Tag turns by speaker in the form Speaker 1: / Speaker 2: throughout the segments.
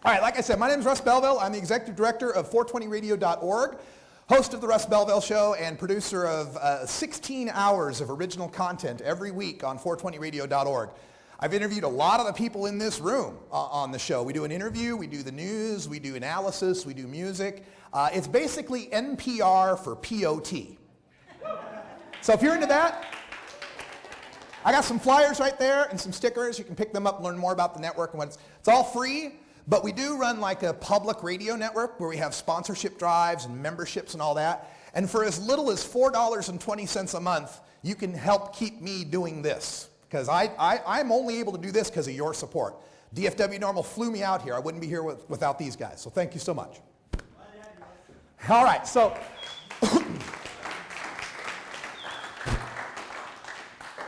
Speaker 1: All right, like I said, my name is Russ Belville. I'm the executive director of 420radio.org, host of the Russ Belville Show, and producer of 16 hours of original content every week on 420radio.org. I've interviewed a lot of the people in this room on the show. We do an interview, we do the news, we do analysis, we do music. It's basically NPR for POT. So if you're into that, I got some flyers right there and some stickers. You can pick them up and learn more about the network and what it's all free. But we do run like a public radio network where we have sponsorship drives and memberships and all that. And for as little as $4.20 a month, you can help keep me doing this. Because I'm only able to do this because of your support. DFWNORML flew me out here. I wouldn't be here without these guys. So thank you so much. All right, so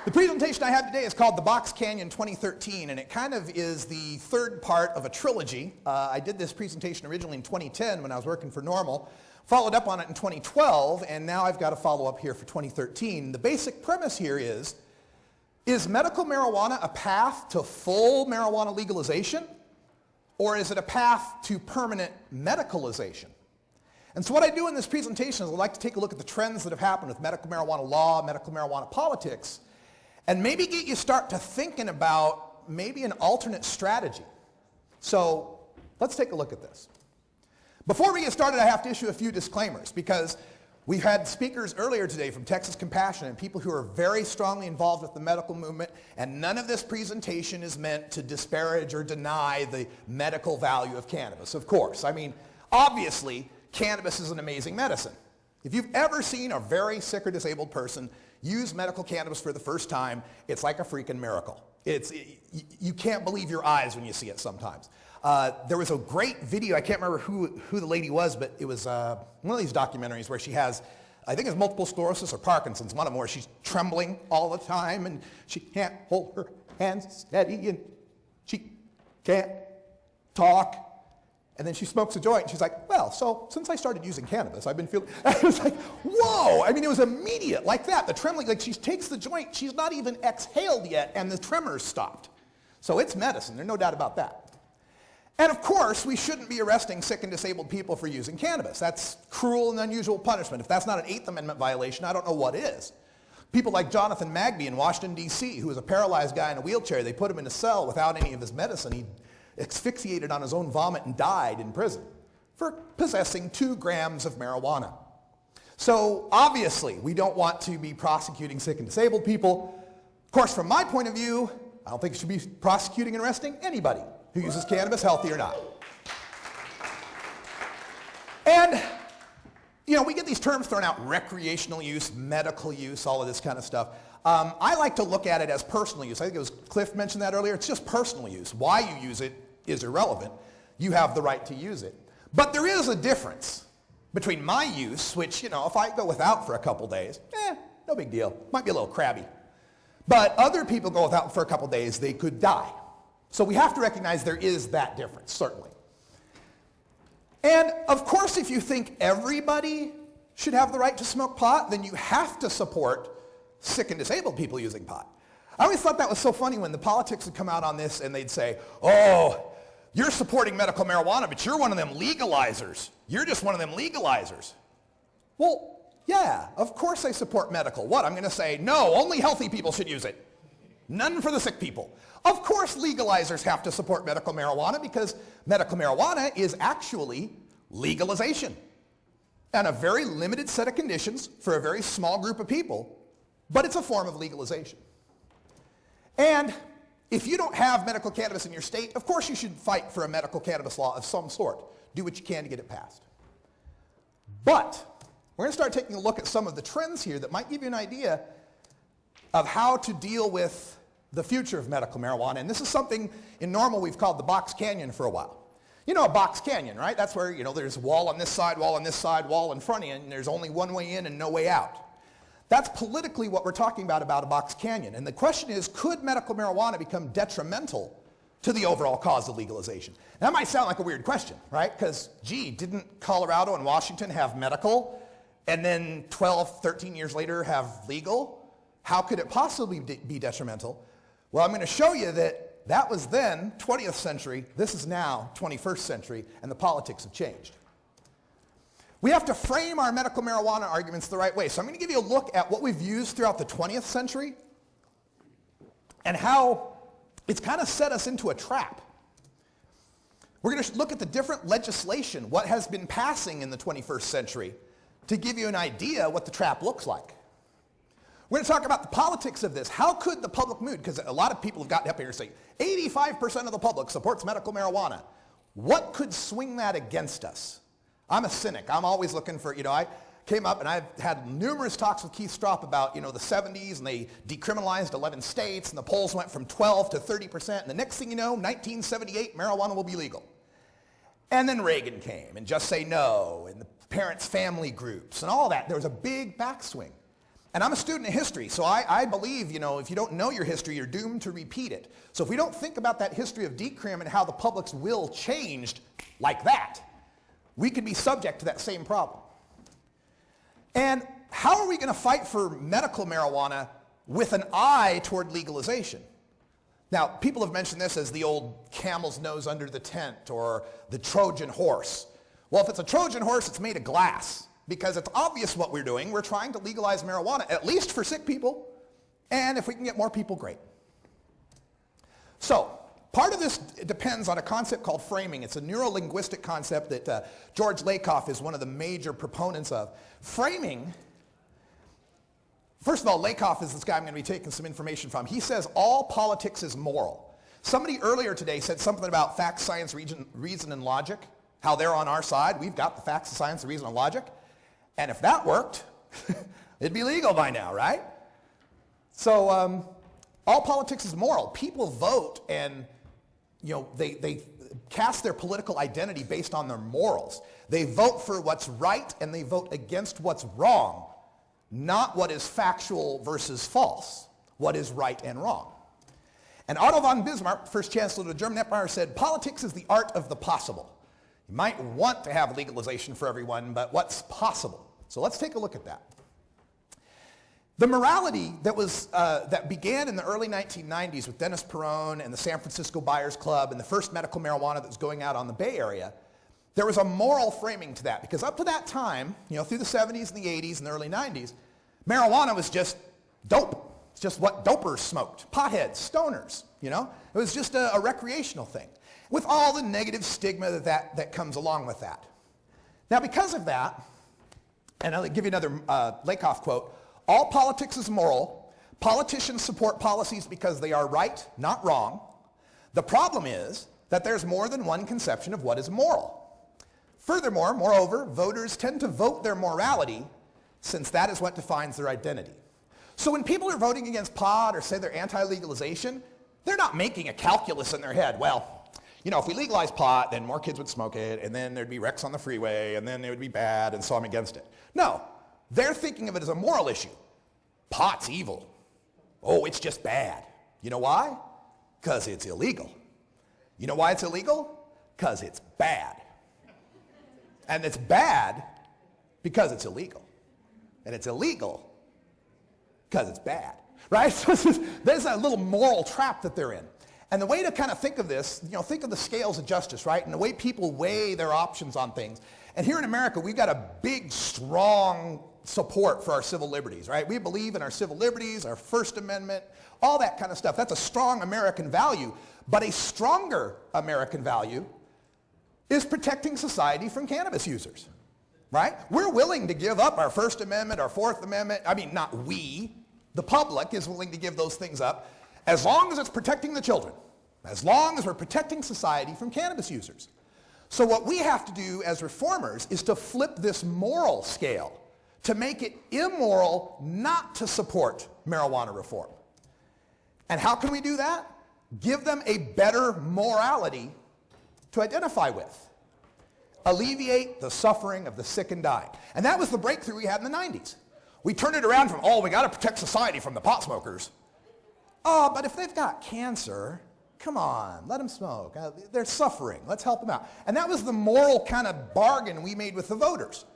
Speaker 1: the presentation I have today is called The Box Canyon 2013, and it kind of is the third part of a trilogy. I did this presentation originally in 2010 when I was working for NORML, followed up on it in 2012, and now I've got a follow-up here for 2013. The basic premise here is medical marijuana a path to full marijuana legalization, or is it a path to permanent medicalization? And so what I do in this presentation is I like to take a look at the trends that have happened with medical marijuana law, medical marijuana politics, and maybe get you start to thinking about maybe an alternate strategy. So let's take a look at this. Before we get started, I have to issue a few disclaimers because we've had speakers earlier today from Texas Compassion and people who are very strongly involved with the medical movement, and none of this presentation is meant to disparage or deny the medical value of cannabis, of course. I mean, obviously, cannabis is an amazing medicine. If you've ever seen a very sick or disabled person use medical cannabis for the first time, it's like a freaking miracle. You can't believe your eyes when you see it sometimes. There was a great video, I can't remember who the lady was, but it was one of these documentaries where she has, I think it's multiple sclerosis or Parkinson's, one of them where she's trembling all the time and she can't hold her hands steady and she can't talk. And then she smokes a joint and she's like, well, so since I started using cannabis, I've been feeling, I was like, whoa. I mean, it was immediate like that. The trembling, like she takes the joint, she's not even exhaled yet and the tremors stopped. So it's medicine, there's no doubt about that. And of course, we shouldn't be arresting sick and disabled people for using cannabis. That's cruel and unusual punishment. If that's not an 8th Amendment violation, I don't know what is. People like Jonathan Magby in Washington, D.C., who was a paralyzed guy in a wheelchair, they put him in a cell without any of his medicine. He asphyxiated on his own vomit and died in prison for possessing 2 grams of marijuana. So obviously, we don't want to be prosecuting sick and disabled people. Of course, from my point of view, I don't think you should be prosecuting and arresting anybody who uses cannabis, healthy or not. And, you know, we get these terms thrown out, recreational use, medical use, all of this kind of stuff. I like to look at it as personal use. I think it was Cliff mentioned that earlier. It's just personal use. Why you use it is irrelevant. You have the right to use it. But there is a difference between my use, which, you know, if I go without for a couple days, no big deal. Might be a little crabby. But other people go without for a couple days, they could die. So we have to recognize there is that difference, certainly. And of course, if you think everybody should have the right to smoke pot, then you have to support sick and disabled people using pot. I always thought that was so funny when the politics would come out on this and they'd say, oh, you're supporting medical marijuana, but you're one of them legalizers. You're just one of them legalizers. Well, yeah, of course I support medical. What, I'm going to say, no, only healthy people should use it. None for the sick people. Of course legalizers have to support medical marijuana because medical marijuana is actually legalization. And a very limited set of conditions for a very small group of people, but it's a form of legalization. And if you don't have medical cannabis in your state, of course you should fight for a medical cannabis law of some sort. Do what you can to get it passed. But we're going to start taking a look at some of the trends here that might give you an idea of how to deal with the future of medical marijuana. And this is something in NORML we've called the Box Canyon for a while. You know a box canyon, right? That's where, you know, there's a wall on this side, wall on this side, wall in front of you, and there's only one way in and no way out. That's politically what we're talking about a box canyon. And the question is, could medical marijuana become detrimental to the overall cause of legalization? That might sound like a weird question, right? Because, gee, didn't Colorado and Washington have medical and then 12, 13 years later have legal? How could it possibly be detrimental? Well, I'm going to show you that That was then 20th century. This is now 21st century, and the politics have changed. We have to frame our medical marijuana arguments the right way. So I'm going to give you a look at what we've used throughout the 20th century and how it's kind of set us into a trap. We're going to look at the different legislation, what has been passing in the 21st century, to give you an idea what the trap looks like. We're going to talk about the politics of this. How could the public mood, because a lot of people have gotten up here and say, 85% of the public supports medical marijuana. What could swing that against us? I'm a cynic. I'm always looking for, I came up and I've had numerous talks with Keith Stroup about, the 70s, and they decriminalized 11 states, and the polls went from 12 to 30%, and the next thing you know, 1978, marijuana will be legal. And then Reagan came, and Just Say No, and the parents' family groups, and all that. There was a big backswing. And I'm a student of history, so I believe, if you don't know your history, you're doomed to repeat it. So if we don't think about that history of decrim and how the public's will changed like that, we could be subject to that same problem. And how are we going to fight for medical marijuana with an eye toward legalization? Now, people have mentioned this as the old camel's nose under the tent or the Trojan horse. Well, if it's a Trojan horse, it's made of glass, because it's obvious what we're doing. We're trying to legalize marijuana, at least for sick people, and if we can get more people, great. So, part of this depends on a concept called framing. It's a neuro-linguistic concept that George Lakoff is one of the major proponents of. Framing, first of all, Lakoff is this guy I'm going to be taking some information from. He says all politics is moral. Somebody earlier today said something about facts, science, reason, and logic, how they're on our side. We've got the facts, the science, the reason, and logic. And if that worked, it'd be legal by now, right? So all politics is moral. People vote and they cast their political identity based on their morals. They vote for what's right and they vote against what's wrong, not what is factual versus false, what is right and wrong. And Otto von Bismarck, first chancellor of the German Empire, said, politics is the art of the possible. You might want to have legalization for everyone, but what's possible? So let's take a look at that. The morality that began in the early 1990s with Dennis Perone and the San Francisco Buyers Club and the first medical marijuana that was going out on the Bay Area, there was a moral framing to that, because up to that time, through the 70s and the 80s and the early 90s, marijuana was just dope. It's just what dopers smoked, potheads, stoners, It was just a recreational thing, with all the negative stigma that comes along with that. Now, because of that, and I'll give you another Lakoff quote, all politics is moral. Politicians support policies because they are right, not wrong. The problem is that there's more than one conception of what is moral. Furthermore, moreover, voters tend to vote their morality since that is what defines their identity. So when people are voting against pot or say they're anti-legalization, they're not making a calculus in their head. Well, if we legalize pot, then more kids would smoke it, and then there'd be wrecks on the freeway, and then it would be bad, and so I'm against it. No, they're thinking of it as a moral issue. Pot's evil. Oh, it's just bad. You know why? Because it's illegal. You know why it's illegal? Because it's bad. And it's bad because it's illegal. And it's illegal because it's bad. Right? So there's a little moral trap that they're in. And the way to kind of think of this, think of the scales of justice, right? And the way people weigh their options on things. And here in America, we've got a big, strong support for our civil liberties, right? We believe in our civil liberties, our First Amendment, all that kind of stuff. That's a strong American value. But a stronger American value is protecting society from cannabis users, right? We're willing to give up our First Amendment, our Fourth Amendment. I mean, not we. The public is willing to give those things up as long as it's protecting the children, as long as we're protecting society from cannabis users. So what we have to do as reformers is to flip this moral scale to make it immoral not to support marijuana reform. And how can we do that? Give them a better morality to identify with. Alleviate the suffering of the sick and dying. And that was the breakthrough we had in the 90s. We turned it around from, we got to protect society from the pot smokers. Oh, but if they've got cancer, come on, let them smoke. They're suffering. Let's help them out. And that was the moral kind of bargain we made with the voters.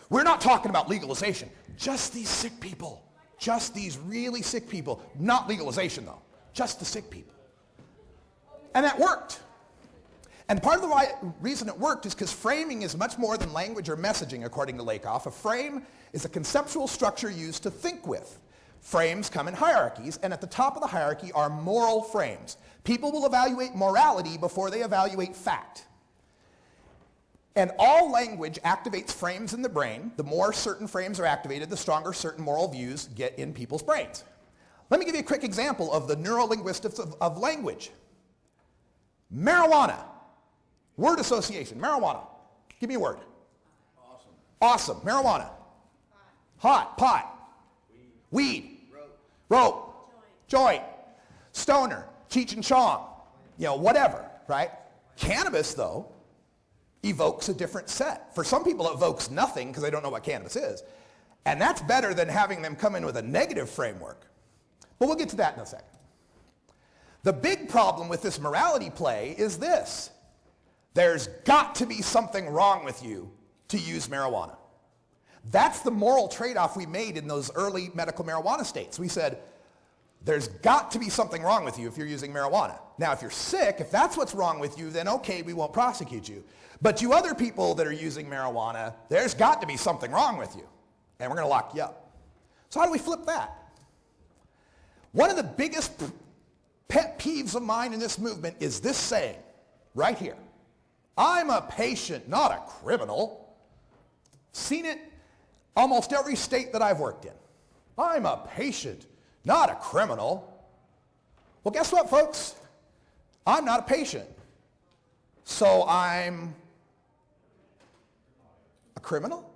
Speaker 1: We're not talking about legalization. Just these sick people. Just these really sick people. Not legalization, though. Just the sick people. And that worked. And part of the reason it worked is because framing is much more than language or messaging, according to Lakoff. A frame is a conceptual structure used to think with. Frames come in hierarchies, and at the top of the hierarchy are moral frames. People will evaluate morality before they evaluate fact. And all language activates frames in the brain. The more certain frames are activated, the stronger certain moral views get in people's brains. Let me give you a quick example of the neurolinguistics of language. Marijuana. Word association. Marijuana. Give me a word.
Speaker 2: Awesome.
Speaker 1: Awesome. Marijuana. Hot. Pot. Weed. Rope. Joint. Stoner. Cheech and Chong. Whatever, right? Cannabis, though, evokes a different set. For some people, it evokes nothing because they don't know what cannabis is. And that's better than having them come in with a negative framework. But we'll get to that in a second. The big problem with this morality play is this. There's got to be something wrong with you to use marijuana. That's the moral trade-off we made in those early medical marijuana states. We said, there's got to be something wrong with you if you're using marijuana. Now, if you're sick, if that's what's wrong with you, then okay, we won't prosecute you. But you other people that are using marijuana, there's got to be something wrong with you, and we're going to lock you up. So how do we flip that? One of the biggest pet peeves of mine in this movement is this saying, right here. I'm a patient, not a criminal. Seen it almost every state that I've worked in. I'm a patient, not a criminal. Well, guess what, folks? I'm not a patient. So I'm a criminal?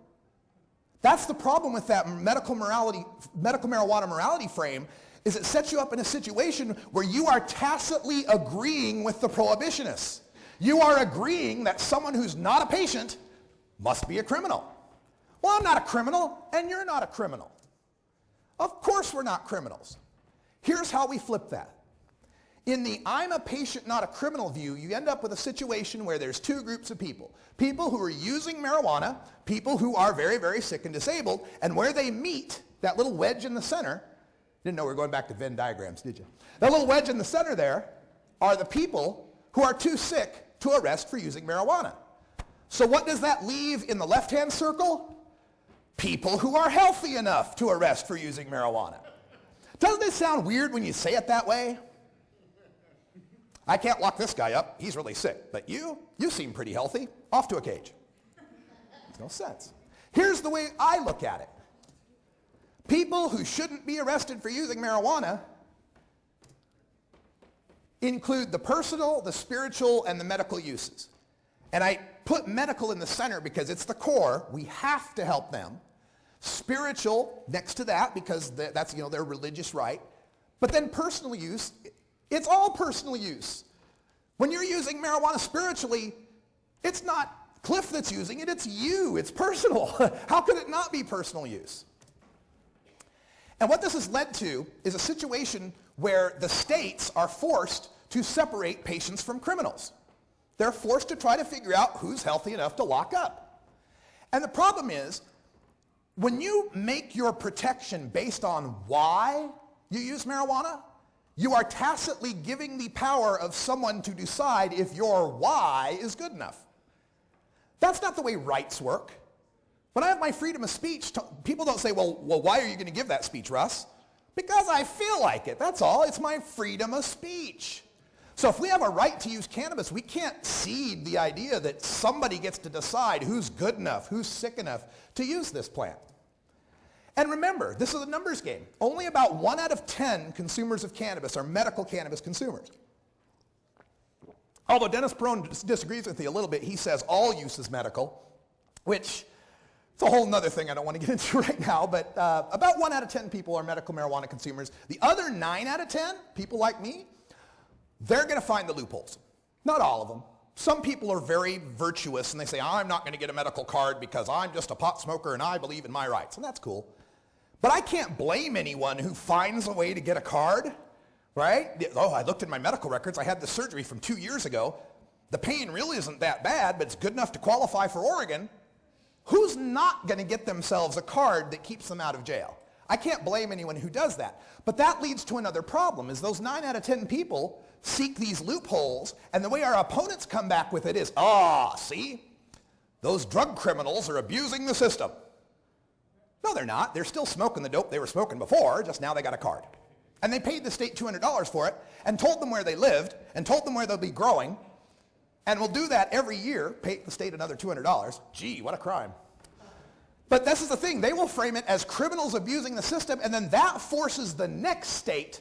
Speaker 1: That's the problem with that medical marijuana morality frame, is it sets you up in a situation where you are tacitly agreeing with the prohibitionists. You are agreeing that someone who's not a patient must be a criminal. Well, I'm not a criminal, and you're not a criminal. Of course we're not criminals. Here's how we flip that. In the I'm a patient, not a criminal view, you end up with a situation where there's two groups of people. People who are using marijuana, people who are very, very sick and disabled, and where they meet, that little wedge in the center, didn't know we were going back to Venn diagrams, did you? That little wedge in the center there are the people who are too sick to arrest for using marijuana. So what does that leave in the left-hand circle? People who are healthy enough to arrest for using marijuana. Doesn't it sound weird when you say it that way? I can't lock this guy up. He's really sick. But you seem pretty healthy. Off to a cage. Makes no sense. Here's the way I look at it. People who shouldn't be arrested for using marijuana include the personal, the spiritual, and the medical uses. And I put medical in the center because it's the core. We have to help them. Spiritual next to that because that's their religious right. But then personal use, it's all personal use. When you're using marijuana spiritually, it's not Cliff that's using it, it's you. It's personal. How could it not be personal use? And what this has led to is a situation where the states are forced to separate patients from criminals. They're forced to try to figure out who's healthy enough to lock up. And the problem is, when you make your protection based on why you use marijuana, you are tacitly giving the power of someone to decide if your why is good enough. That's not the way rights work. When I have my freedom of speech, people don't say, well, why are you going to give that speech, Russ? Because I feel like it. That's all. It's my freedom of speech. So if we have a right to use cannabis, we can't cede the idea that somebody gets to decide who's good enough, who's sick enough to use this plant. And remember, this is a numbers game. Only about 1 out of 10 consumers of cannabis are medical cannabis consumers. Although Dennis Perone disagrees with you a little bit, he says all use is medical, which it's a whole other thing I don't want to get into right now, but about 1 out of 10 people are medical marijuana consumers. The other 9 out of 10, people like me, they're going to find the loopholes. Not all of them. Some people are very virtuous and they say, I'm not going to get a medical card because I'm just a pot smoker and I believe in my rights. And that's cool. But I can't blame anyone who finds a way to get a card, right? Oh, I looked in my medical records. I had the surgery from 2 years ago. The pain really isn't that bad, but it's good enough to qualify for Oregon. Who's not going to get themselves a card that keeps them out of jail? I can't blame anyone who does that. But that leads to another problem, is those 9 out of 10 people seek these loopholes, and the way our opponents come back with it is, see, those drug criminals are abusing the system. No, they're not. They're still smoking the dope they were smoking before, just now they got a card. And they paid the state $200 for it, and told them where they lived, and told them where they'll be growing, and will do that every year, pay the state another $200. Gee, what a crime. But this is the thing, they will frame it as criminals abusing the system, and then that forces the next state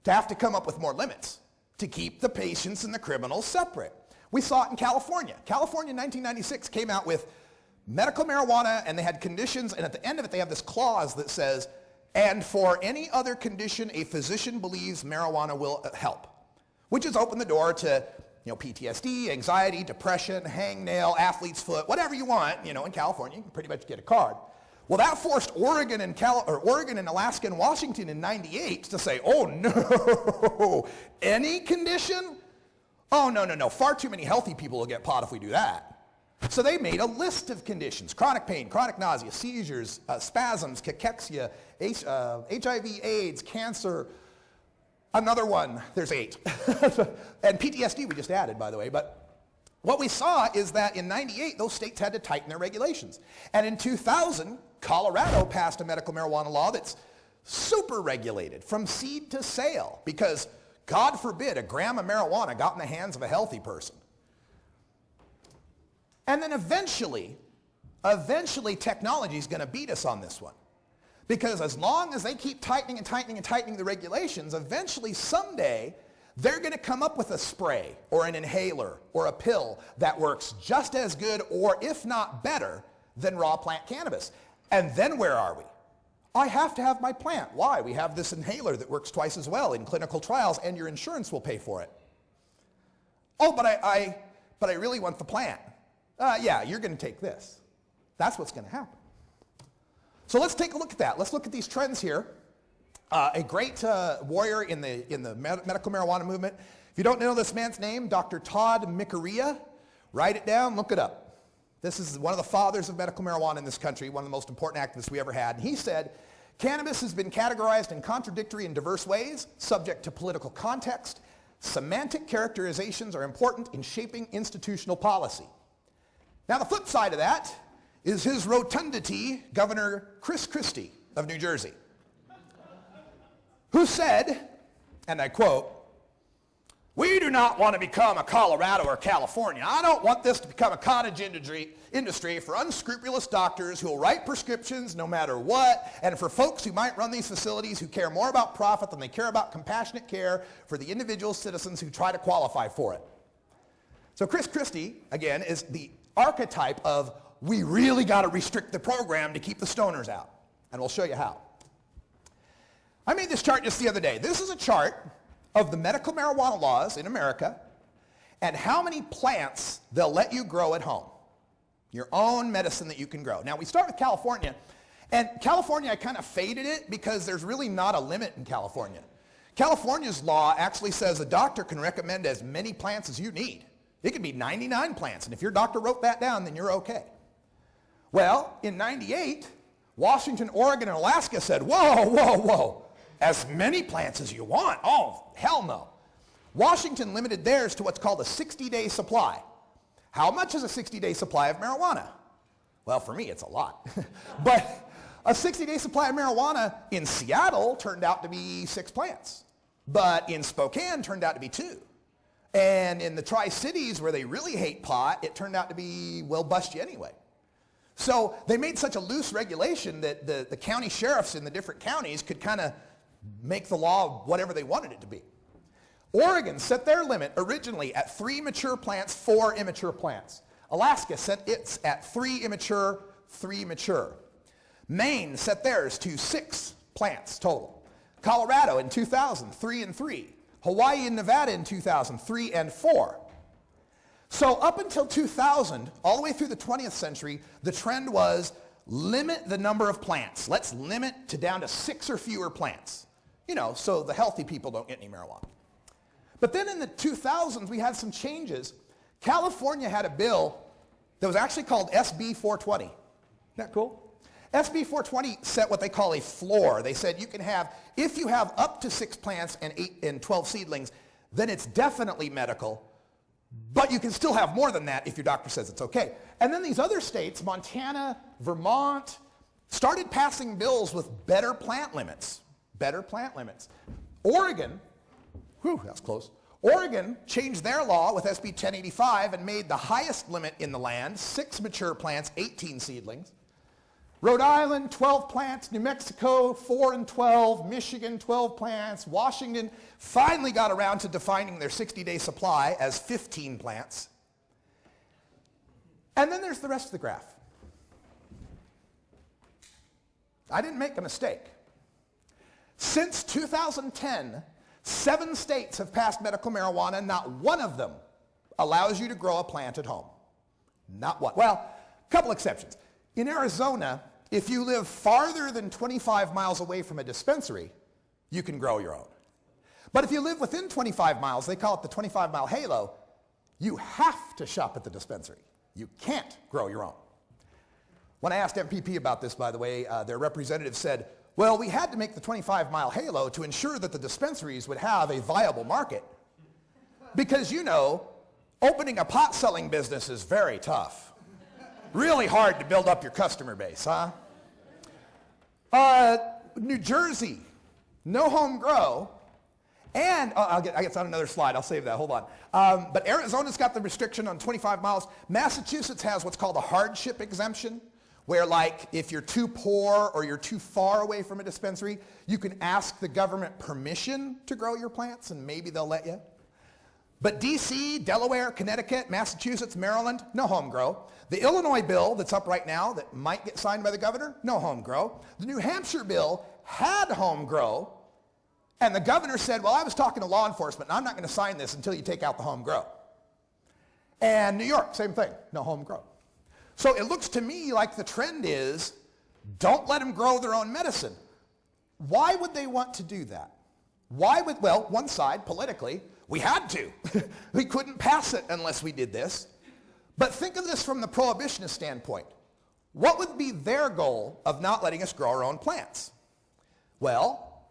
Speaker 1: to have to come up with more limits to keep the patients and the criminals separate. We saw it in California. California in 1996 came out with medical marijuana, and they had conditions, and at the end of it they have this clause that says, and for any other condition a physician believes marijuana will help, which has opened the door to PTSD, anxiety, depression, hangnail, athlete's foot, whatever you want. In California, you can pretty much get a card. Well, that forced Oregon and Alaska and Washington in '98 to say, oh no, any condition? Oh no, far too many healthy people will get pot if we do that. So they made a list of conditions: chronic pain, chronic nausea, seizures, spasms, cachexia, HIV, AIDS, cancer. Another one, there's 8. And PTSD we just added, by the way. But what we saw is that in '98, those states had to tighten their regulations. And in 2000, Colorado passed a medical marijuana law that's super regulated from seed to sale, because God forbid a gram of marijuana got in the hands of a healthy person. And then eventually technology is going to beat us on this one. Because as long as they keep tightening and tightening and tightening the regulations, eventually someday they're going to come up with a spray or an inhaler or a pill that works just as good, or if not better, than raw plant cannabis. And then where are we? I have to have my plant. Why? We have this inhaler that works twice as well in clinical trials, and your insurance will pay for it. Oh, but I really want the plant. Yeah, you're going to take this. That's what's going to happen. So let's take a look at that. Let's look at these trends here. A great warrior in the medical marijuana movement. If you don't know this man's name, Dr. Todd Micarea, write it down, look it up. This is one of the fathers of medical marijuana in this country, one of the most important activists we ever had. And he said, cannabis has been categorized in contradictory and diverse ways, subject to political context. Semantic characterizations are important in shaping institutional policy. Now the flip side of that is his rotundity, Governor Chris Christie of New Jersey, who said, and I quote, "We do not want to become a Colorado or California. I don't want this to become a cottage industry for unscrupulous doctors who will write prescriptions no matter what, and for folks who might run these facilities who care more about profit than they care about compassionate care for the individual citizens who try to qualify for it." So Chris Christie, again, is the archetype of we really got to restrict the program to keep the stoners out. And we'll show you how. I made this chart just the other day. This is a chart of the medical marijuana laws in America and how many plants they'll let you grow at home. Your own medicine that you can grow. Now we start with California. And California, I kind of faded it because there's really not a limit in California. California's law actually says a doctor can recommend as many plants as you need. It could be 99 plants, and if your doctor wrote that down, then you're okay. Well, in '98, Washington, Oregon, and Alaska said, whoa, as many plants as you want? Oh, hell no. Washington limited theirs to what's called a 60-day supply. How much is a 60-day supply of marijuana? Well, for me, it's a lot. But a 60-day supply of marijuana in Seattle turned out to be 6 plants. But in Spokane, turned out to be 2. And in the Tri-Cities, where they really hate pot, it turned out to be, well, bust you anyway. So they made such a loose regulation that the county sheriffs in the different counties could kind of make the law whatever they wanted it to be. Oregon set their limit originally at 3 mature plants, 4 immature plants. Alaska set its at 3 immature, 3 mature. Maine set theirs to 6 plants total. Colorado in 2000, 3 and 3. Hawaii and Nevada in 2000, 3 and 4. So up until 2000, all the way through the 20th century, the trend was limit the number of plants. Let's limit to down to 6 or fewer plants. So the healthy people don't get any marijuana. But then in the 2000s, we had some changes. California had a bill that was actually called SB 420. Isn't that cool? SB 420 set what they call a floor. They said you can have, if you have up to 6 plants and 12 seedlings, then it's definitely medical, but you can still have more than that if your doctor says it's okay. And then these other states, Montana, Vermont, started passing bills with better plant limits. Better plant limits. Oregon, whew, that's close. Oregon changed their law with SB 1085 and made the highest limit in the land, 6 mature plants, 18 seedlings. Rhode Island, 12 plants. New Mexico, 4 and 12. Michigan, 12 plants. Washington finally got around to defining their 60-day supply as 15 plants. And then there's the rest of the graph. I didn't make a mistake. Since 2010, 7 states have passed medical marijuana. Not one of them allows you to grow a plant at home. Not one. Well, a couple exceptions. In Arizona, if you live farther than 25 miles away from a dispensary, you can grow your own. But if you live within 25 miles, they call it the 25-mile halo, you have to shop at the dispensary. You can't grow your own. When I asked MPP about this, by the way, their representative said, well, we had to make the 25-mile halo to ensure that the dispensaries would have a viable market. Because, you know, opening a pot-selling business is very tough. Really hard to build up your customer base, huh? New Jersey, no home grow. And I guess on another slide, I'll save that, hold on. But Arizona's got the restriction on 25 miles. Massachusetts has what's called a hardship exemption, where like if you're too poor or you're too far away from a dispensary, you can ask the government permission to grow your plants and maybe they'll let you. But DC, Delaware, Connecticut, Massachusetts, Maryland, no home grow. The Illinois bill that's up right now that might get signed by the governor, no home grow. The New Hampshire bill had home grow, and the governor said, well, I was talking to law enforcement, and I'm not going to sign this until you take out the home grow. And New York, same thing, no home grow. So it looks to me like the trend is, don't let them grow their own medicine. Why would they want to do that? Why would, well, one side, politically, we had to. We couldn't pass it unless we did this. But think of this from the prohibitionist standpoint. What would be their goal of not letting us grow our own plants? Well,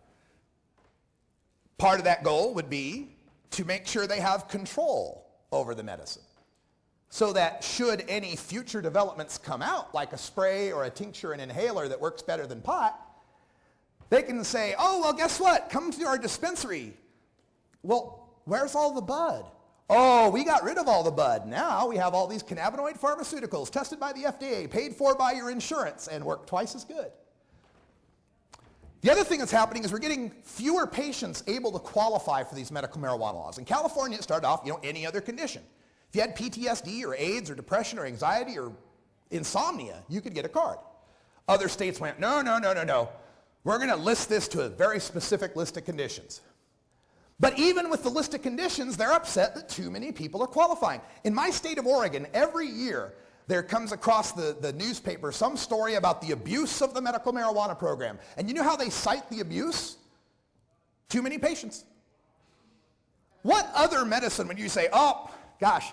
Speaker 1: part of that goal would be to make sure they have control over the medicine. So that should any future developments come out, like a spray or a tincture and inhaler that works better than pot, they can say, oh, well, guess what? Come to our dispensary. Well, where's all the bud? Oh, we got rid of all the bud. Now we have all these cannabinoid pharmaceuticals tested by the FDA, paid for by your insurance, and work twice as good. The other thing that's happening is we're getting fewer patients able to qualify for these medical marijuana laws. In California, it started off, any other condition. If you had PTSD or AIDS or depression or anxiety or insomnia, you could get a card. Other states went, no. We're going to list this to a very specific list of conditions. But even with the list of conditions, they're upset that too many people are qualifying. In my state of Oregon, every year there comes across the newspaper some story about the abuse of the medical marijuana program. And you know how they cite the abuse? Too many patients. What other medicine would you say, oh, gosh,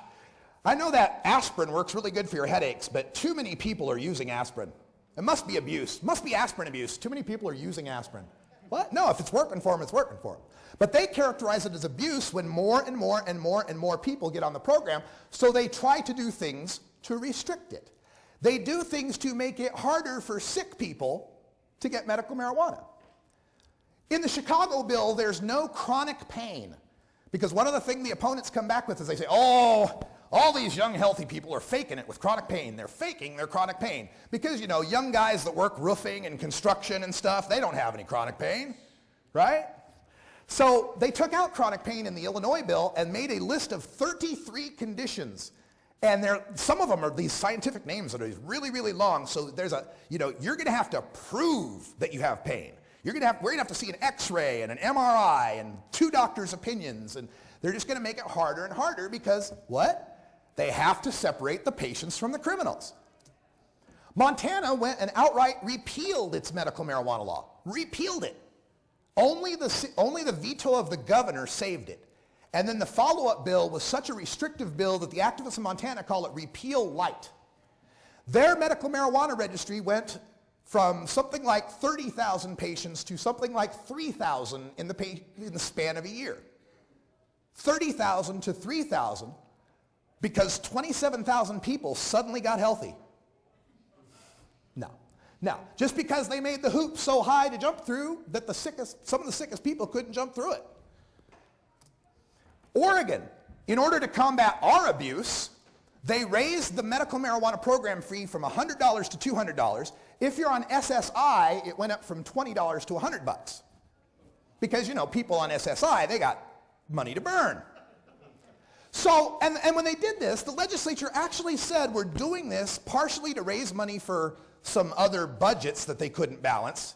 Speaker 1: I know that aspirin works really good for your headaches, but too many people are using aspirin. It must be abuse. Must be aspirin abuse. Too many people are using aspirin. What? No, if it's working for them, it's working for them. But they characterize it as abuse when more and more people get on the program, so they try to do things to restrict it. They do things to make it harder for sick people to get medical marijuana. In the Chicago bill, there's no chronic pain, because one of the things the opponents come back with is they say, oh, all these young healthy people are faking it with chronic pain. They're faking their chronic pain. Because, young guys that work roofing and construction and stuff, they don't have any chronic pain, right? So they took out chronic pain in the Illinois bill and made a list of 33 conditions. And some of them are these scientific names that are really, really long. So there's you're going to have to prove that you have pain. We're going to have to see an X-ray and an MRI and 2 doctors' opinions. And they're just going to make it harder and harder because, what? They have to separate the patients from the criminals. Montana went and outright repealed its medical marijuana law. Repealed it. Only the veto of the governor saved it. And then the follow-up bill was such a restrictive bill that the activists in Montana call it repeal light. Their medical marijuana registry went from something like 30,000 patients to something like 3,000 in the span of a year. 30,000 to 3,000 because 27,000 people suddenly got healthy. No. Now, just because they made the hoop so high to jump through that some of the sickest people couldn't jump through it. Oregon, in order to combat our abuse, they raised the medical marijuana program fee from $100 to $200. If you're on SSI, it went up from $20 to $100. Because, you know, people on SSI, they got money to burn. So, and when they did this, the legislature actually said we're doing this partially to raise money for some other budgets that they couldn't balance,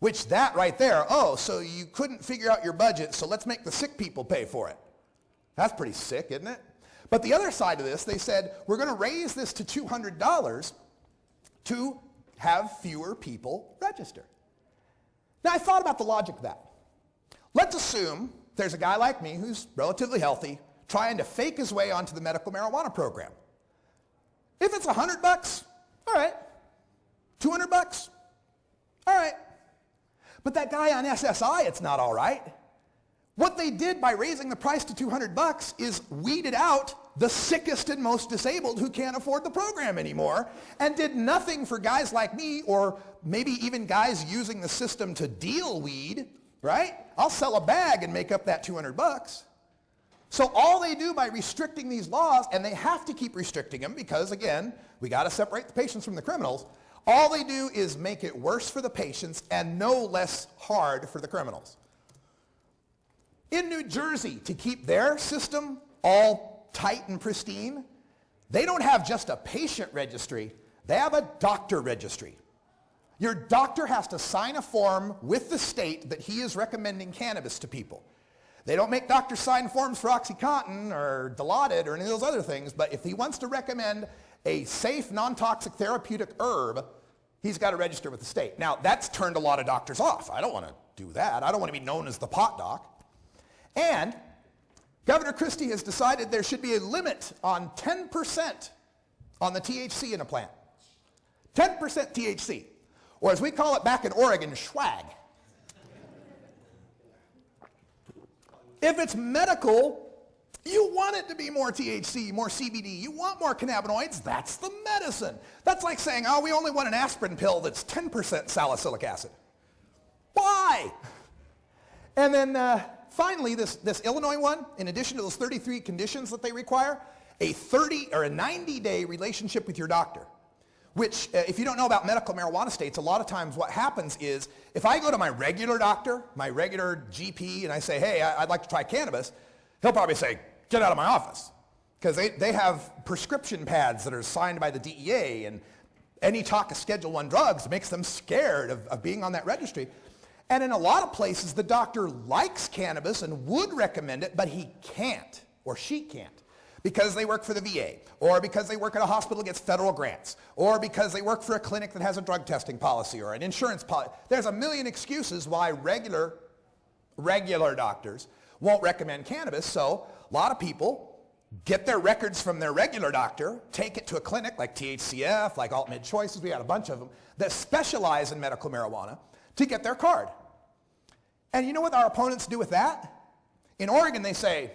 Speaker 1: which that right there, oh, so you couldn't figure out your budget, so let's make the sick people pay for it. That's pretty sick, isn't it? But the other side of this, they said, we're going to raise this to $200 to have fewer people register. Now, I thought about the logic of that. Let's assume there's a guy like me who's relatively healthy trying to fake his way onto the medical marijuana program. If it's $100, all right. $200, all right. But that guy on SSI, it's not all right. What they did by raising the price to $200 is weeded out the sickest and most disabled who can't afford the program anymore and did nothing for guys like me or maybe even guys using the system to deal weed, right? I'll sell a bag and make up that $200. So all they do by restricting these laws, and they have to keep restricting them because, again, we got to separate the patients from the criminals, all they do is make it worse for the patients and no less hard for the criminals. In New Jersey, to keep their system all tight and pristine, they don't have just a patient registry, they have a doctor registry. Your doctor has to sign a form with the state that he is recommending cannabis to people. They don't make doctors sign forms for OxyContin or Dilaudid or any of those other things, but if he wants to recommend a safe, non-toxic therapeutic herb, he's got to register with the state. Now, that's turned a lot of doctors off. I don't want to do that. I don't want to be known as the pot doc. And Governor Christie has decided there should be a limit on 10% on the THC in a plant. 10% THC, or as we call it back in Oregon, swag. If it's medical, you want it to be more THC, more CBD. You want more cannabinoids. That's the medicine. That's like saying, oh, we only want an aspirin pill that's 10% salicylic acid. Why? And then finally, this Illinois one, in addition to those 33 conditions that they require, a 30 or a 90-day relationship with your doctor, which if you don't know about medical marijuana states, a lot of times what happens is if I go to my regular doctor, my regular GP, and I say, hey, I'd like to try cannabis, he'll probably say, get out of my office. Because they have prescription pads that are signed by the DEA, and any talk of Schedule I drugs makes them scared of being on that registry. And in a lot of places, the doctor likes cannabis and would recommend it, but he can't, or she can't, because they work for the VA, or because they work at a hospital that gets federal grants, or because they work for a clinic that has a drug testing policy or an insurance policy. There's a million excuses why regular doctors won't recommend cannabis, so a lot of people get their records from their regular doctor, take it to a clinic like THCF, like Alt Mid Choices, we got a bunch of them, that specialize in medical marijuana, to get their card. And you know what our opponents do with that? In Oregon, they say,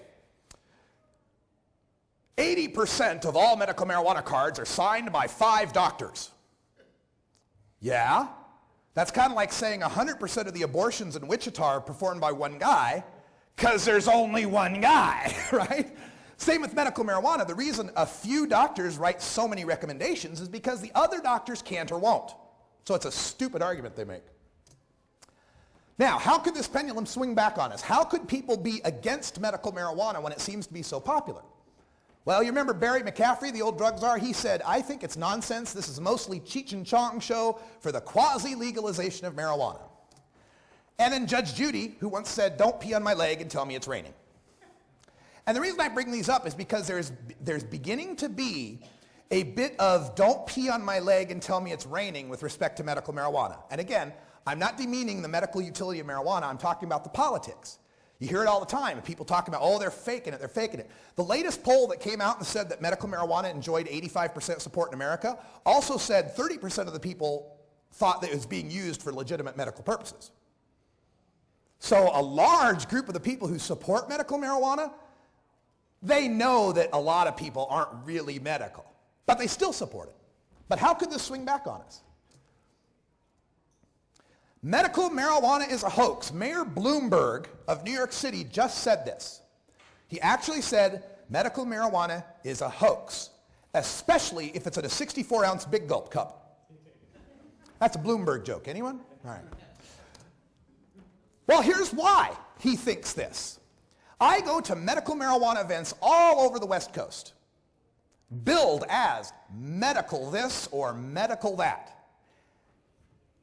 Speaker 1: 80% of all medical marijuana cards are signed by 5 doctors. Yeah, that's kind of like saying 100% of the abortions in Wichita are performed by one guy, because there's only one guy, right? Same with medical marijuana. The reason a few doctors write so many recommendations is because the other doctors can't or won't. So it's a stupid argument they make. Now, how could this pendulum swing back on us? How could people be against medical marijuana when it seems to be so popular? Well, you remember Barry McCaffrey, the old drug czar? He said, I think it's nonsense. This is mostly Cheech and Chong show for the quasi-legalization of marijuana. And then Judge Judy, who once said, don't pee on my leg and tell me it's raining. And the reason I bring these up is because there's beginning to be a bit of don't pee on my leg and tell me it's raining with respect to medical marijuana. And again, I'm not demeaning the medical utility of marijuana. I'm talking about the politics. You hear it all the time, and people talking about, oh, they're faking it. The latest poll that came out and said that medical marijuana enjoyed 85% support in America also said 30% of the people thought that it was being used for legitimate medical purposes. So a large group of the people who support medical marijuana, they know that a lot of people aren't really medical, but they still support it. But how could this swing back on us? Medical marijuana is a hoax. Mayor Bloomberg of New York City just said this. He actually said medical marijuana is a hoax, especially if it's in a 64-ounce Big Gulp cup. That's a Bloomberg joke. Anyone? All right. Well, here's why he thinks this. I go to medical marijuana events all over the West Coast, billed as medical this or medical that.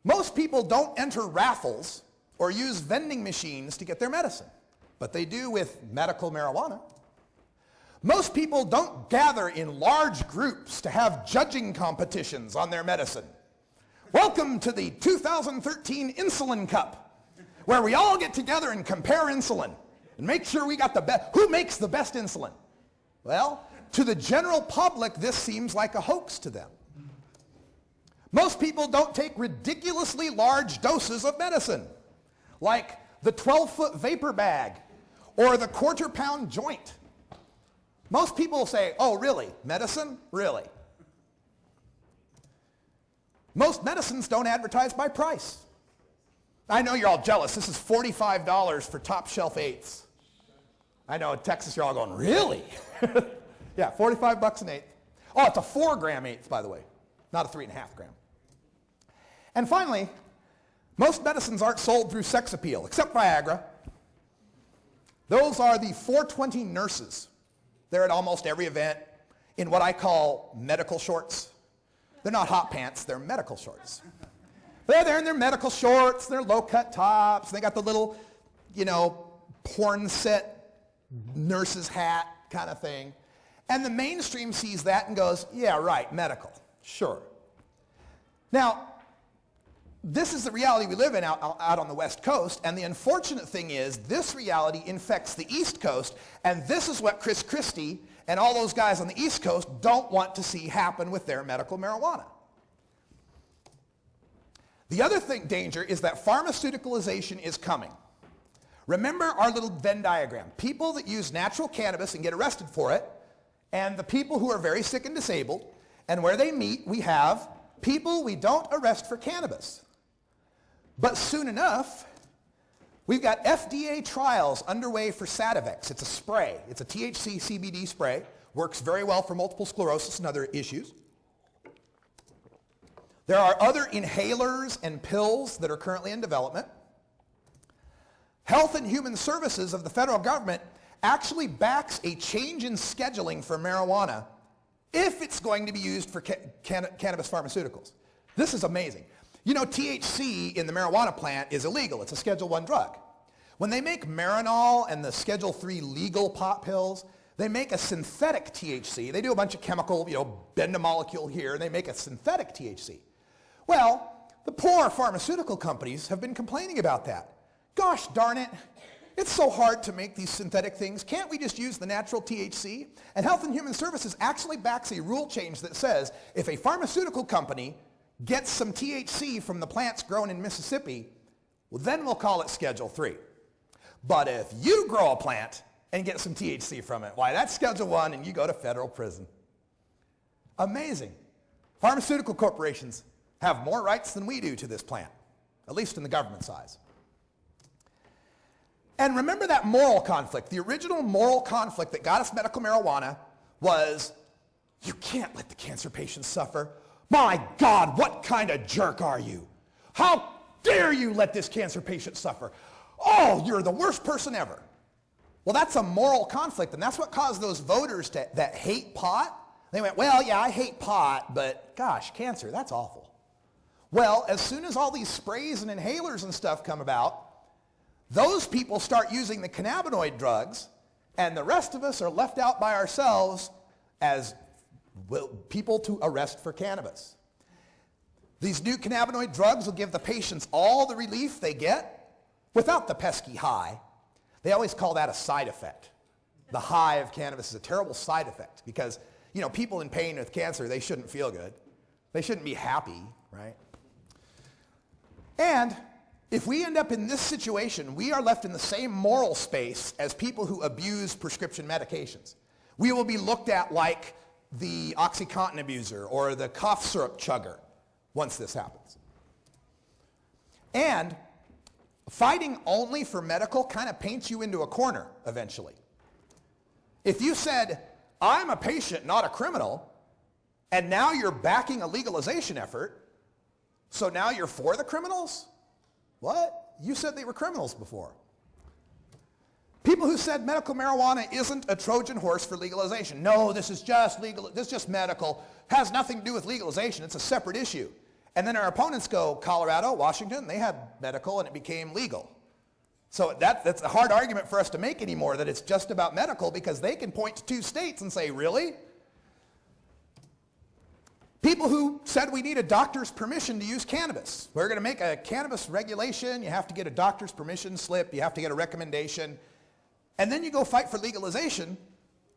Speaker 1: Most people don't enter raffles or use vending machines to get their medicine, but they do with medical marijuana. Most people don't gather in large groups to have judging competitions on their medicine. Welcome to the 2013 Insulin Cup, where we all get together and compare insulin and make sure we got the best. Who makes the best insulin? Well, to the general public, this seems like a hoax to them. Most people don't take ridiculously large doses of medicine, like the 12-foot vapor bag or the quarter-pound joint. Most people say, oh, really? Medicine? Really? Most medicines don't advertise by price. I know you're all jealous. This is $45 for top shelf eighths. I know in Texas you're all going, really? Yeah, 45 bucks an eighth. Oh, it's a 4-gram eighth, by the way, not a 3.5 gram. And finally, most medicines aren't sold through sex appeal, except Viagra. Those are the 420 nurses. They're at almost every event in what I call medical shorts. They're not hot pants, they're medical shorts. They're there in their medical shorts, their low-cut tops, they got the little, porn set nurse's hat kind of thing. And the mainstream sees that and goes, yeah, right, medical, sure. Now, this is the reality we live in out on the West Coast, and the unfortunate thing is this reality infects the East Coast, and this is what Chris Christie and all those guys on the East Coast don't want to see happen with their medical marijuana. The other danger is that pharmaceuticalization is coming. Remember our little Venn diagram. People that use natural cannabis and get arrested for it, and the people who are very sick and disabled, and where they meet, we have people we don't arrest for cannabis. But soon enough, we've got FDA trials underway for Sativex. It's a spray. It's a THC CBD spray. Works very well for multiple sclerosis and other issues. There are other inhalers and pills that are currently in development. Health and Human Services of the federal government actually backs a change in scheduling for marijuana if it's going to be used for cannabis pharmaceuticals. This is amazing. THC in the marijuana plant is illegal. It's a Schedule I drug. When they make Marinol and the Schedule III legal pot pills, they make a synthetic THC. They do a bunch of chemical, bend a molecule here, and they make a synthetic THC. Well, the poor pharmaceutical companies have been complaining about that. Gosh darn it, it's so hard to make these synthetic things. Can't we just use the natural THC? And Health and Human Services actually backs a rule change that says if a pharmaceutical company gets some THC from the plants grown in Mississippi, well, then we'll call it Schedule III. But if you grow a plant and get some THC from it, why, that's Schedule I and you go to federal prison. Amazing. Pharmaceutical corporations have more rights than we do to this plant, at least in the government's eyes. And remember that moral conflict. The original moral conflict that got us medical marijuana was, you can't let the cancer patients suffer. My God, what kind of jerk are you? How dare you let this cancer patient suffer? Oh, you're the worst person ever. Well, that's a moral conflict, and that's what caused those voters that hate pot. They went, well, yeah, I hate pot, but gosh, cancer, that's awful. Well, as soon as all these sprays and inhalers and stuff come about, those people start using the cannabinoid drugs, and the rest of us are left out by ourselves as people to arrest for cannabis. These new cannabinoid drugs will give the patients all the relief they get without the pesky high. They always call that a side effect. The high of cannabis is a terrible side effect because, people in pain with cancer, they shouldn't feel good. They shouldn't be happy, right? And if we end up in this situation, we are left in the same moral space as people who abuse prescription medications. We will be looked at like the OxyContin abuser or the cough syrup chugger once this happens. And fighting only for medical kind of paints you into a corner eventually. If you said, I'm a patient, not a criminal, and now you're backing a legalization effort, so now you're for the criminals? What? You said they were criminals before. People who said medical marijuana isn't a Trojan horse for legalization. No, this is just legal, this is just medical, has nothing to do with legalization, it's a separate issue. And then our opponents go, Colorado, Washington, they had medical and it became legal. So that's a hard argument for us to make anymore, that it's just about medical, because they can point to 2 states and say, really? People who said we need a doctor's permission to use cannabis. We're going to make a cannabis regulation. You have to get a doctor's permission slip. You have to get a recommendation. And then you go fight for legalization.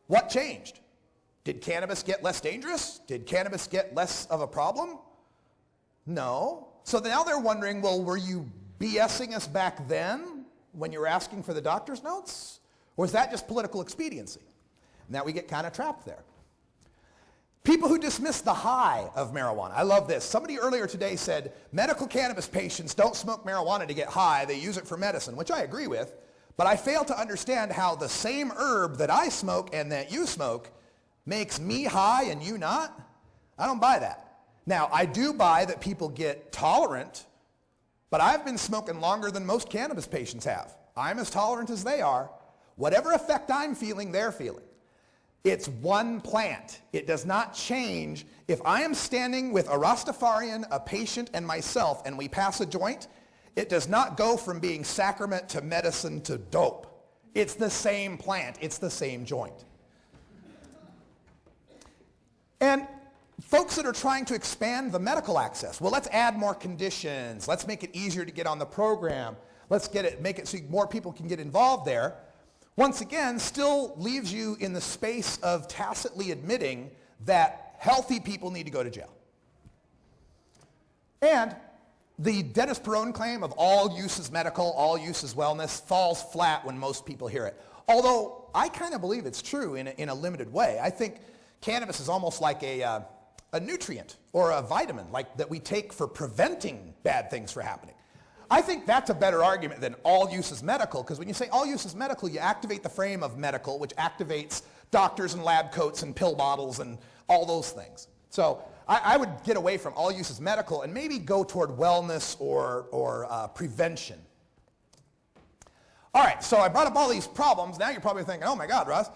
Speaker 1: What changed? Did cannabis get less dangerous? Did cannabis get less of a problem? No. So now they're wondering, well, were you BSing us back then when you were asking for the doctor's notes? Or is that just political expediency? Now we get kind of trapped there. People who dismiss the high of marijuana. I love this. Somebody earlier today said, medical cannabis patients don't smoke marijuana to get high, they use it for medicine, which I agree with, but I fail to understand how the same herb that I smoke and that you smoke makes me high and you not. I don't buy that. Now, I do buy that people get tolerant, but I've been smoking longer than most cannabis patients have. I'm as tolerant as they are. Whatever effect I'm feeling, they're feeling. It's one plant. It does not change. If I am standing with a Rastafarian, a patient, and myself, and we pass a joint, it does not go from being sacrament to medicine to dope. It's the same plant. It's the same joint. And folks that are trying to expand the medical access, well, let's add more conditions. Let's make it easier to get on the program. Let's make it so more people can get involved there. Once again, still leaves you in the space of tacitly admitting that healthy people need to go to jail. And the Dennis Perrone claim of all use is medical, all use is wellness falls flat when most people hear it. Although I kind of believe it's true in a limited way. I think cannabis is almost like a nutrient or a vitamin like that we take for preventing bad things from happening. I think that's a better argument than all use is medical, because when you say all use is medical, you activate the frame of medical, which activates doctors and lab coats and pill bottles and all those things. So I would get away from all use is medical and maybe go toward wellness or prevention. All right, so I brought up all these problems. Now you're probably thinking, oh my God, Russ,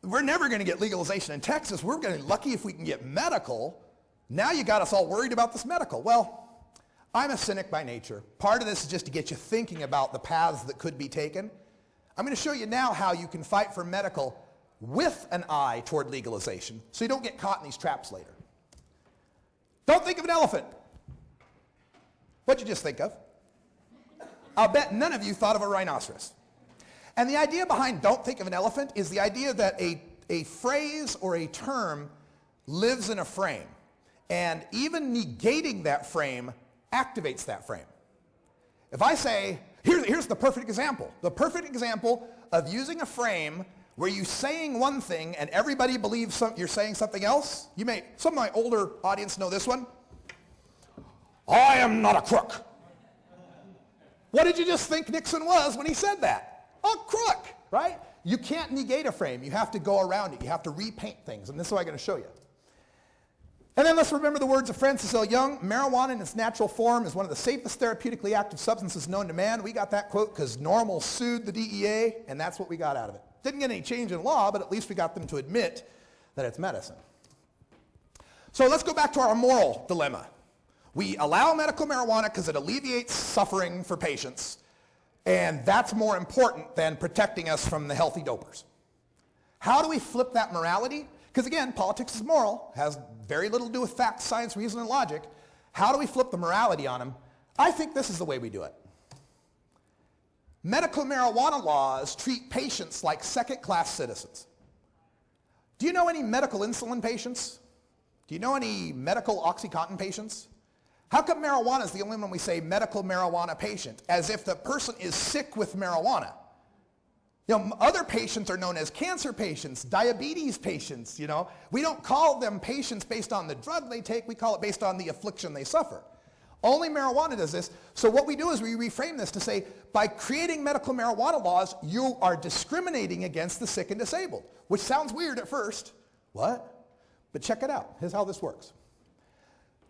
Speaker 1: we're never going to get legalization in Texas. We're going to be lucky if we can get medical. Now you got us all worried about this medical. Well, I'm a cynic by nature. Part of this is just to get you thinking about the paths that could be taken. I'm going to show you now how you can fight for medical with an eye toward legalization so you don't get caught in these traps later. Don't think of an elephant. What'd you just think of? I'll bet none of you thought of a rhinoceros. And the idea behind don't think of an elephant is the idea that a phrase or a term lives in a frame. And even negating that frame activates that frame. If I say, here's the perfect example. The perfect example of using a frame where you're saying one thing and everybody believes you're saying something else. Some of my older audience know this one. I am not a crook. What did you just think Nixon was when he said that? A crook, right? You can't negate a frame. You have to go around it. You have to repaint things, and this is what I'm going to show you. And then let's remember the words of Francis L. Young. Marijuana in its natural form is one of the safest therapeutically active substances known to man. We got that quote because NORML sued the DEA, and that's what we got out of it. Didn't get any change in law, but at least we got them to admit that it's medicine. So let's go back to our moral dilemma. We allow medical marijuana because it alleviates suffering for patients, and that's more important than protecting us from the healthy dopers. How do we flip that morality? Because again, politics is moral, has very little to do with fact, science, reason, and logic. How do we flip the morality on them? I think this is the way we do it. Medical marijuana laws treat patients like second-class citizens. Do you know any medical insulin patients? Do you know any medical OxyContin patients? How come marijuana is the only one we say medical marijuana patient, as if the person is sick with marijuana? You know, other patients are known as cancer patients, diabetes patients, you know. We don't call them patients based on the drug they take, we call it based on the affliction they suffer. Only marijuana does this. So what we do is we reframe this to say, by creating medical marijuana laws, you are discriminating against the sick and disabled, which sounds weird at first. What? But check it out. Here's how this works.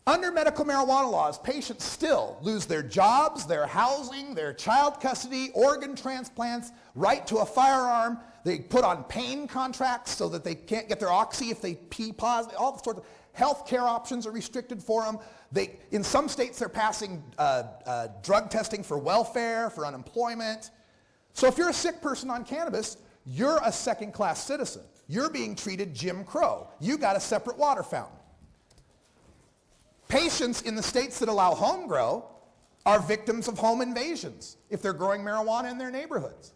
Speaker 1: Under medical marijuana laws, patients still lose their jobs, their housing, their child custody, organ transplants, right to a firearm. They put on pain contracts so that they can't get their oxy if they pee positive. All sorts of health care options are restricted for them. In some states, they're passing drug testing for welfare, for unemployment. So if you're a sick person on cannabis, you're a second-class citizen. You're being treated Jim Crow. You got a separate water fountain. Patients in the states that allow home grow are victims of home invasions if they're growing marijuana in their neighborhoods.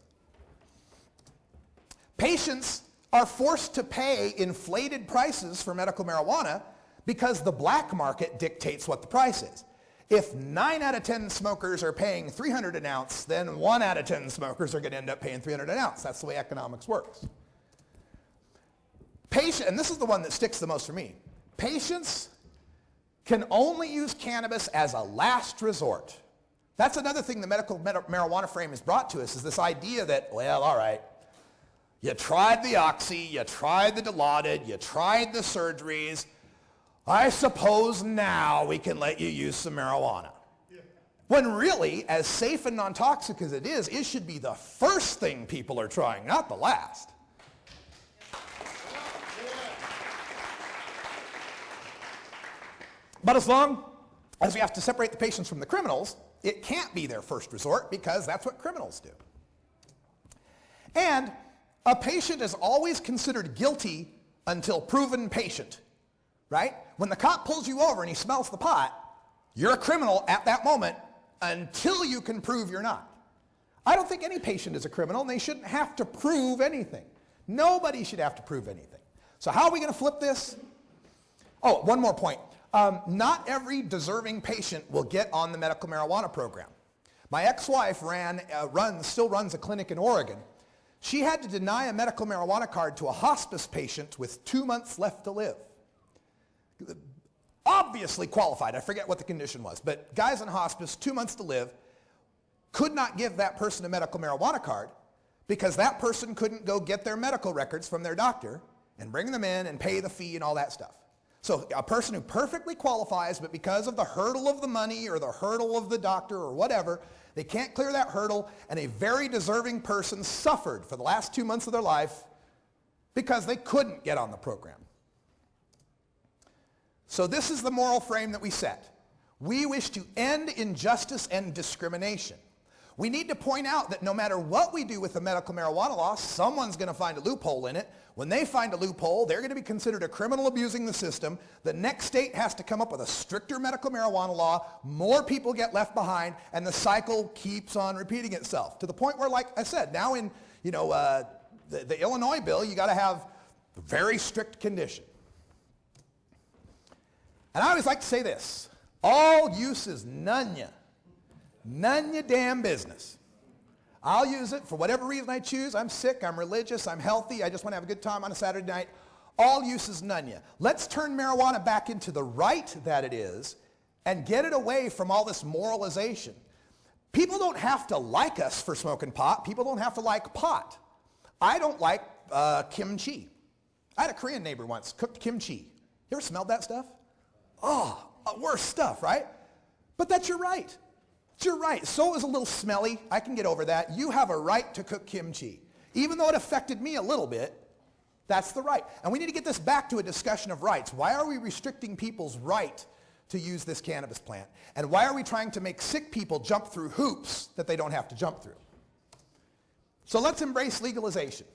Speaker 1: Patients are forced to pay inflated prices for medical marijuana because the black market dictates what the price is. If 9 out of 10 smokers are paying $300 an ounce, then 1 out of 10 smokers are going to end up paying $300 an ounce. That's the way economics works. And this is the one that sticks the most for me. Patients can only use cannabis as a last resort. That's another thing the medical marijuana frame has brought to us, is this idea that, well, all right, you tried the oxy, you tried the Dilaudid, you tried the surgeries. I suppose now we can let you use some marijuana. Yeah. When really, as safe and non-toxic as it is, it should be the first thing people are trying, not the last. But as long as we have to separate the patients from the criminals, it can't be their first resort because that's what criminals do. And a patient is always considered guilty until proven patient, right? When the cop pulls you over and he smells the pot, you're a criminal at that moment until you can prove you're not. I don't think any patient is a criminal, and they shouldn't have to prove anything. Nobody should have to prove anything. So how are we going to flip this? Oh, one more point. Not every deserving patient will get on the medical marijuana program. My ex-wife still runs a clinic in Oregon. She had to deny a medical marijuana card to a hospice patient with 2 months left to live. Obviously qualified, I forget what the condition was, but guys in hospice, 2 months to live, could not give that person a medical marijuana card because that person couldn't go get their medical records from their doctor and bring them in and pay the fee and all that stuff. So a person who perfectly qualifies, but because of the hurdle of the money or the hurdle of the doctor or whatever, they can't clear that hurdle, and a very deserving person suffered for the last 2 months of their life because they couldn't get on the program. So this is the moral frame that we set. We wish to end injustice and discrimination. We need to point out that no matter what we do with the medical marijuana law, someone's going to find a loophole in it. When they find a loophole, they're going to be considered a criminal abusing the system. The next state has to come up with a stricter medical marijuana law. More people get left behind, and the cycle keeps on repeating itself to the point where, like I said, now in the Illinois bill, you got to have a very strict condition. And I always like to say this: all use is none ya. None your damn business. I'll use it for whatever reason I choose. I'm sick, I'm religious, I'm healthy, I just want to have a good time on a Saturday night. All use is none ya. Let's turn marijuana back into the right that it is and get it away from all this moralization. People don't have to like us for smoking pot. People don't have to like pot. I don't like kimchi. I had a Korean neighbor once, cooked kimchi. You ever smelled that stuff? Oh, worst stuff, right? But that's your right. You're right. So it was a little smelly. I can get over that. You have a right to cook kimchi. Even though it affected me a little bit, that's the right. And we need to get this back to a discussion of rights. Why are we restricting people's right to use this cannabis plant? And why are we trying to make sick people jump through hoops that they don't have to jump through? So let's embrace legalization.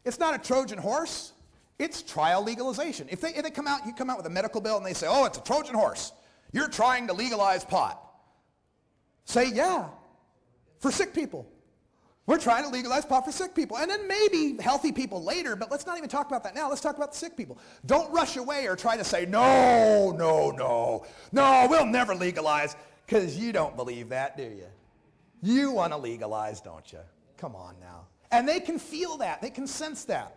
Speaker 1: It's not a Trojan horse. It's trial legalization. If they come out, you come out with a medical bill and they say, oh, it's a Trojan horse. You're trying to legalize pot. Say, yeah, for sick people. We're trying to legalize pot for sick people. And then maybe healthy people later, but let's not even talk about that now. Let's talk about the sick people. Don't rush away or try to say, no, we'll never legalize, because you don't believe that, do you? You want to legalize, don't you? Come on now. And they can feel that. They can sense that.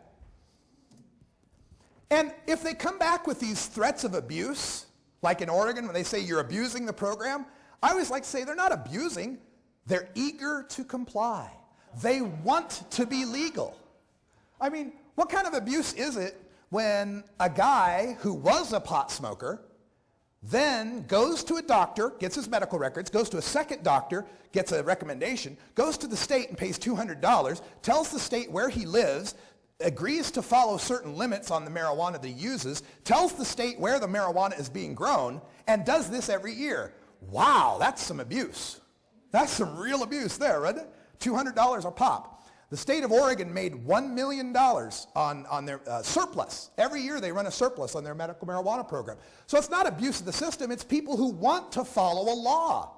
Speaker 1: And if they come back with these threats of abuse, like in Oregon when they say you're abusing the program, I always like to say they're not abusing. They're eager to comply. They want to be legal. I mean, what kind of abuse is it when a guy who was a pot smoker then goes to a doctor, gets his medical records, goes to a second doctor, gets a recommendation, goes to the state and pays $200, tells the state where he lives, agrees to follow certain limits on the marijuana that he uses, tells the state where the marijuana is being grown, and does this every year? Wow, that's some abuse. That's some real abuse there, isn't it? $200 a pop. The state of Oregon made $1 million on their surplus. Every year they run a surplus on their medical marijuana program. So it's not abuse of the system, it's people who want to follow a law.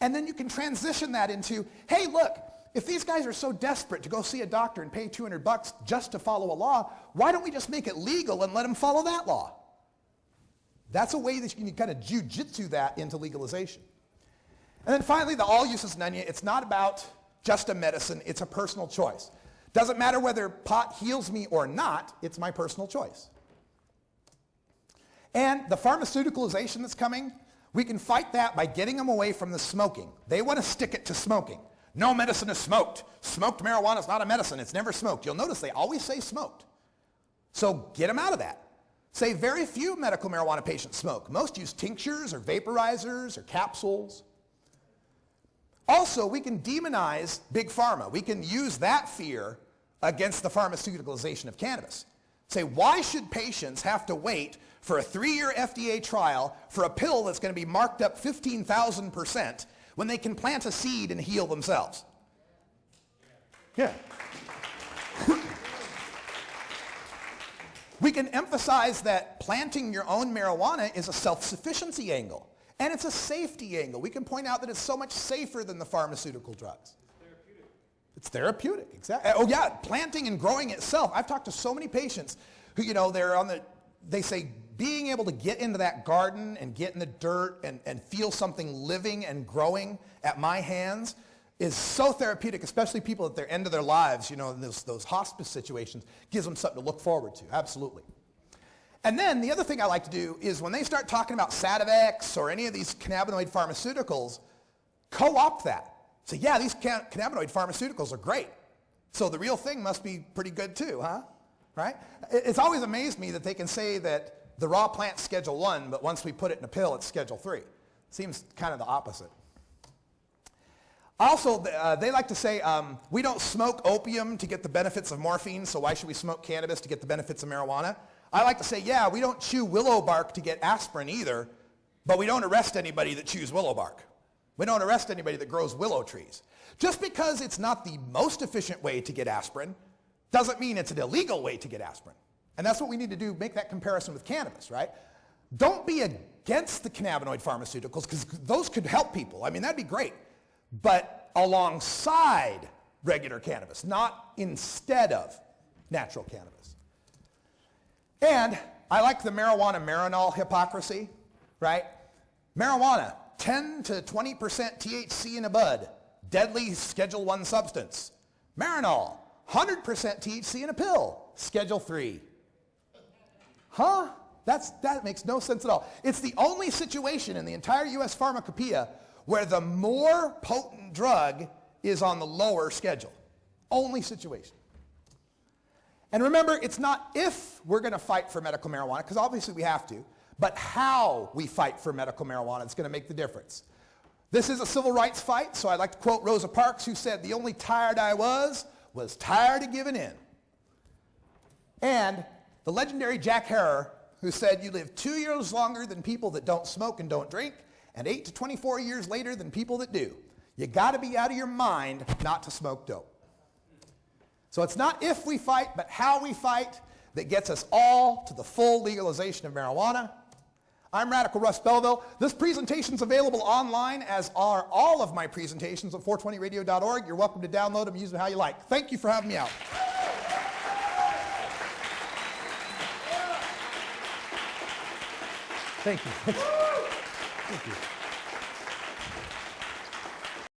Speaker 1: And then you can transition that into, hey, look, if these guys are so desperate to go see a doctor and pay $200 just to follow a law, why don't we just make it legal and let them follow that law? That's a way that you can kind of jujitsu that into legalization. And then finally, the all uses none. It's not about just a medicine, it's a personal choice. Doesn't matter whether pot heals me or not, it's my personal choice. And the pharmaceuticalization that's coming, we can fight that by getting them away from the smoking. They want to stick it to smoking. No medicine is smoked. Smoked marijuana is not a medicine. It's never smoked. You'll notice they always say smoked. So get them out of that. Say very few medical marijuana patients smoke. Most use tinctures or vaporizers or capsules. Also, we can demonize Big Pharma. We can use that fear against the pharmaceuticalization of cannabis. Say, why should patients have to wait for a 3-year FDA trial for a pill that's going to be marked up 15,000% when they can plant a seed and heal themselves? Yeah. We can emphasize that planting your own marijuana is a self-sufficiency angle. And it's a safety angle. We can point out that it's so much safer than the pharmaceutical drugs. It's therapeutic, exactly. Oh yeah, planting and growing itself. I've talked to so many patients who, they say being able to get into that garden and get in the dirt and feel something living and growing at my hands is so therapeutic, especially people at their end of their lives, in those hospice situations, gives them something to look forward to, absolutely. And then the other thing I like to do is when they start talking about Sativex or any of these cannabinoid pharmaceuticals, co-opt that. Say, yeah, these cannabinoid pharmaceuticals are great. So the real thing must be pretty good too, huh? Right? It's always amazed me that they can say that the raw plant's Schedule 1, but once we put it in a pill, it's Schedule 3. Seems kind of the opposite. Also, they like to say, we don't smoke opium to get the benefits of morphine, so why should we smoke cannabis to get the benefits of marijuana? I like to say, yeah, we don't chew willow bark to get aspirin either, but we don't arrest anybody that chews willow bark. We don't arrest anybody that grows willow trees. Just because it's not the most efficient way to get aspirin doesn't mean it's an illegal way to get aspirin. And that's what we need to do, make that comparison with cannabis, right? Don't be against the cannabinoid pharmaceuticals, because those could help people. I mean, that'd be great. But alongside regular cannabis, not instead of natural cannabis. And I like the marijuana-marinol hypocrisy, right? Marijuana, 10 to 20% THC in a bud, deadly Schedule 1 substance. Marinol, 100% THC in a pill, Schedule 3. Huh? That makes no sense at all. It's the only situation in the entire U.S. pharmacopoeia where the more potent drug is on the lower schedule. Only situation. And remember, it's not if we're going to fight for medical marijuana, because obviously we have to, but how we fight for medical marijuana is going to make the difference. This is a civil rights fight, so I'd like to quote Rosa Parks, who said, "The only tired I was tired of giving in." And the legendary Jack Herer, who said, "You live 2 years longer than people that don't smoke and don't drink, and 8 to 24 years later than people that do. You got to be out of your mind not to smoke dope." So it's not if we fight, but how we fight that gets us all to the full legalization of marijuana. I'm Radical Russ Belville. This presentation is available online, as are all of my presentations at 420radio.org. You're welcome to download them and use them how you like. Thank you for having me out. Thank you. Thank you.